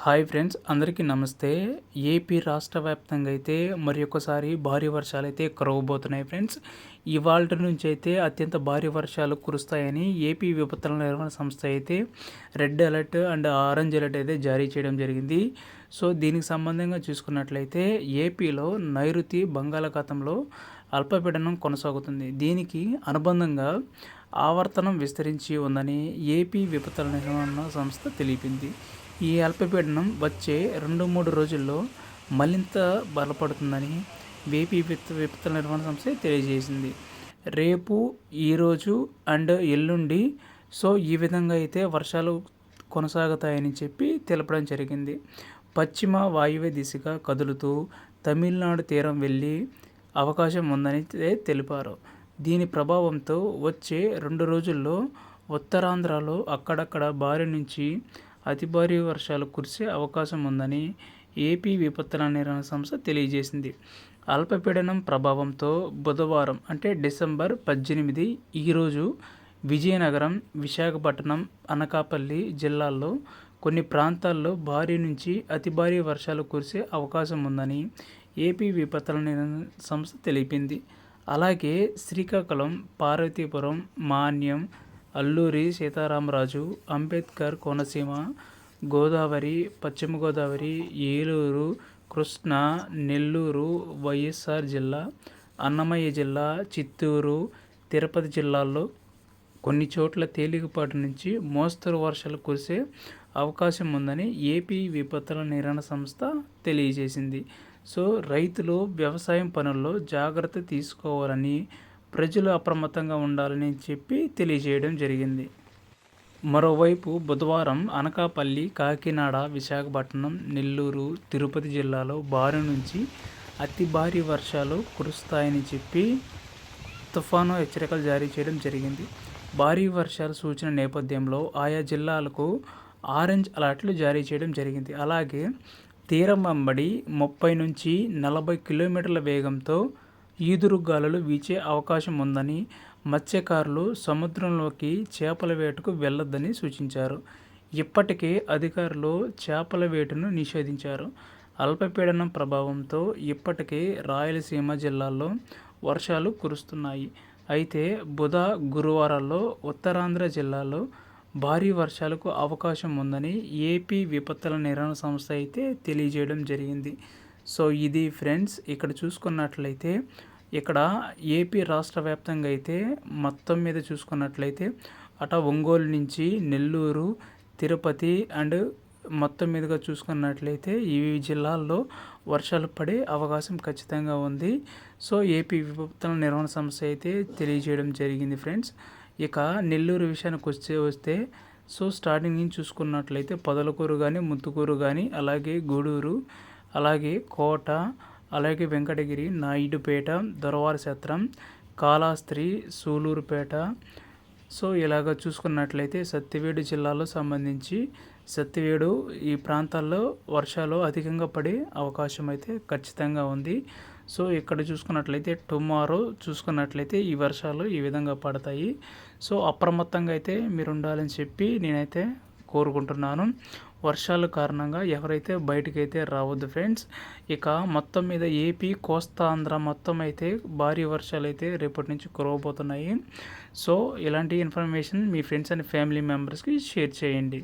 Hi friends, అందరికీ నమస్తే. AP రాష్ట్ర వ్యాప్తంగా అయితే మరి ఒక్కసారి భారీ వర్షాలు అయితే కురవబోతున్నాయి ఫ్రెండ్స్. ఇవాల్టి నుంచి అయితే అత్యంత భారీ వర్షాలు కురుస్తాయని ఏపీ విపత్తుల నిర్వహణ సంస్థ అయితే red alert and orange alert అయితే జారీ చేయడం జరిగింది. సో దీనికి సంబంధంగా చూసుకున్నట్లయితే ఏపీలో నైరుతి బంగాళాఖాతంలో అల్పపీడనం కొనసాగుతుంది. దీనికి అనుబంధంగా ఆవర్తనం విస్తరించి ఉందని ఏపీ విపత్తుల నిర్వహణ సంస్థ తెలిపింది. ఈ అల్పపీడనం వచ్చే 2-3 రోజుల్లో మరింత బలపడుతుందని ఏపీ విపత్తుల నిర్వహణ సంస్థ తెలియజేసింది. రేపు, ఈరోజు అండ్ ఎల్లుండి సో ఈ విధంగా అయితే వర్షాలు కొనసాగుతాయని చెప్పి తెలపడం జరిగింది. పశ్చిమ వాయువ్య దిశగా కదులుతూ తమిళనాడు తీరం వెళ్ళి అవకాశం ఉందని తెలిపారు. దీని ప్రభావంతో వచ్చే 2 రోజుల్లో ఉత్తరాంధ్రలో అక్కడక్కడ భారీ నుంచి అతి భారీ వర్షాలు కురిసే అవకాశం ఉందని ఏపీ విపత్తుల నిర్వహణ సంస్థ తెలియజేసింది. అల్పపీడనం ప్రభావంతో బుధవారం అంటే డిసెంబర్ 18 ఈరోజు విజయనగరం, విశాఖపట్నం, అనకాపల్లి జిల్లాల్లో కొన్ని ప్రాంతాల్లో భారీ నుంచి అతి భారీ వర్షాలు కురిసే అవకాశం ఉందని ఏపీ విపత్తుల నిర్వహణ సంస్థ తెలిపింది. అలాగే శ్రీకాకుళం, పార్వతీపురం, మాన్యం, అల్లూరి సీతారామరాజు, అంబేద్కర్ కోనసీమ, గోదావరి, పశ్చిమ గోదావరి, ఏలూరు, కృష్ణా, నెల్లూరు, వైఎస్ఆర్ జిల్లా, అన్నమయ్య జిల్లా, చిత్తూరు, తిరుపతి జిల్లాల్లో కొన్ని చోట్ల తేలికపాటి నుంచి మోస్తరు వర్షాలు కురిసే అవకాశం ఉందని ఏపీ విపత్తుల నిర్వహణ సంస్థ తెలియజేసింది. సో రైతులు వ్యవసాయం పనుల్లో జాగ్రత్త తీసుకోవాలని, ప్రజలు అప్రమత్తంగా ఉండాలని చెప్పి తెలియజేయడం జరిగింది. మరోవైపు బుధవారం అనకాపల్లి, కాకినాడ, విశాఖపట్నం, నెల్లూరు, తిరుపతి జిల్లాలో భారీ నుంచి అతి భారీ వర్షాలు కురుస్తాయని చెప్పి తుఫాను హెచ్చరికలు జారీ చేయడం జరిగింది. భారీ వర్షాల సూచన నేపథ్యంలో ఆయా జిల్లాలకు ఆరెంజ్ అలర్ట్లు జారీ చేయడం జరిగింది. అలాగే తీరం వెంబడి 30 నుంచి 40 కిలోమీటర్ల వేగంతో ఈదురుగాలులు వీచే అవకాశం ఉందని, మత్స్యకారులు సముద్రంలోకి చేపల వేటకు వెళ్లొద్దని సూచించారు. ఇప్పటికే అధికారులు చేపల వేటను నిషేధించారు. అల్పపీడనం ప్రభావంతో ఇప్పటికే రాయలసీమ జిల్లాల్లో వర్షాలు కురుస్తున్నాయి. అయితే బుధ, గురువారాల్లో ఉత్తరాంధ్ర జిల్లాలో భారీ వర్షాలకు అవకాశం ఉందని ఏపీ విపత్తుల నిర్వహణ సంస్థ అయితే తెలియజేయడం జరిగింది. సో ఇది ఫ్రెండ్స్, ఇక్కడ చూసుకున్నట్లయితే ఇక్కడ ఏపీ రాష్ట్ర వ్యాప్తంగా అయితే మొత్తం మీద చూసుకున్నట్లయితే ఒంగోలు నుంచి నెల్లూరు, తిరుపతి అండ్ మొత్తం మీదుగా చూసుకున్నట్లయితే ఈ జిల్లాల్లో వర్షాలు పడే అవకాశం ఖచ్చితంగా ఉంది. సో ఏపీ విపత్తుల నిర్వహణ సంస్థ అయితే తెలియజేయడం జరిగింది ఫ్రెండ్స్. ఇక నెల్లూరు విషయానికి వస్తే సో స్టార్టింగ్ నుంచి చూసుకున్నట్లయితే పొదలకూరు కానీ, ముత్తుకూరు కానీ, అలాగే గూడూరు, అలాగే కోట, అలాగే వెంకటగిరి, నాయుడుపేట, దొరవారి సత్రం, కాళహస్త్రి, సూలూరుపేట, సో ఇలాగ చూసుకున్నట్లయితే సత్యవేడు జిల్లాలో సంబంధించి సత్యవేడు ఈ ప్రాంతాల్లో వర్షాలు అధికంగా పడే అవకాశం అయితే ఖచ్చితంగా ఉంది. సో ఇక్కడ చూసుకున్నట్లయితే టుమారో చూసుకున్నట్లయితే ఈ వర్షాలు ఈ విధంగా పడతాయి. సో అప్రమత్తంగా అయితే మీరు ఉండాలని చెప్పి నేనైతే కోరుకుంటున్నాను. వర్షాల కారణంగా ఎవరైతే బయటకైతే రావద్దు ఫ్రెండ్స్. ఇక మొత్తం మీద ఏపీ, కోస్తాంధ్ర మొత్తం అయితే భారీ వర్షాలు అయితే రేపటి నుంచి కురవబోతున్నాయి. సో ఇలాంటి information me friends and family మెంబర్స్కి షేర్ చేయండి.